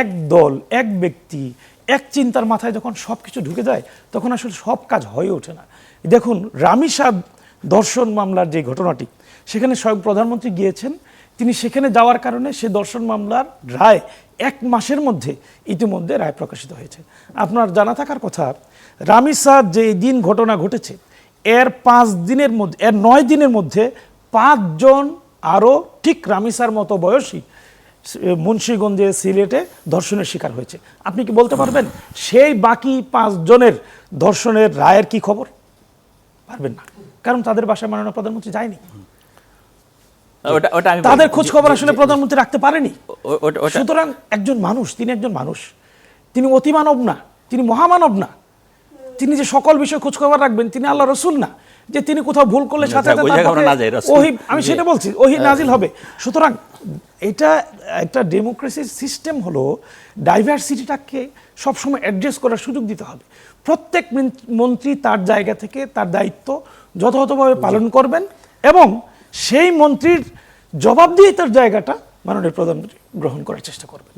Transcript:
এক দল, এক ব্যক্তি, এক চিন্তার মাথায় যখন সব কিছু ঢুকে যায় তখন আসলে সব কাজ হয়ে ওঠে না। দেখুন রামিসাদ দর্শন মামলার যে ঘটনাটি, সেখানে স্বয়ং প্রধানমন্ত্রী গিয়েছেন, তিনি সেখানে যাওয়ার কারণে সে দর্শন মামলার রায় 1 মাসের মধ্যে ইতিমধ্যে রায় প্রকাশিত হয়েছে। আপনার জানা থাকার কথা, রামিসাদ যে দিন ঘটনা ঘটেছে এর 5 দিনের মধ্যে, এর 9 দিনের মধ্যে 5 জন আরও ঠিক রামিসার মতো বয়সী মুন্সিগঞ্জে, সিলেটে ধর্ষণের শিকার হয়েছে। আপনি কি বলতে পারবেন সেই বাকি 5 জনের ধর্ষণের রায়ের কি খবর? পারবেন না, কারণ তাদের বাসায় মাননীয় প্রধানমন্ত্রী যায়নি, তাদের খোঁজ খবর আসলে প্রধানমন্ত্রী রাখতে পারেনি। সুতরাং একজন মানুষ, তিনি একজন মানুষ, তিনি অতিমানব না, তিনি মহামানব না, তিনি যে সকল বিষয় খোঁজ খবর রাখবেন, তিনি আল্লাহ রসুল না যে তিনি কোথাও ভুল করলে সাথে সাথে ওহী, আমি সেটা বলছি, ওহী নাজিল হবে। সুতরাং এটা একটা ডেমোক্রেসির সিস্টেম হলো ডাইভার্সিটিটাকে সবসময় অ্যাড্রেস করার সুযোগ দিতে হবে। প্রত্যেক মন্ত্রী তার জায়গা থেকে তার দায়িত্ব যথাযথভাবে পালন করবেন এবং সেই মন্ত্রীর জবাবদিহিতার জায়গাটা মাননীয় প্রধানমন্ত্রী গ্রহণ করার চেষ্টা করবেন।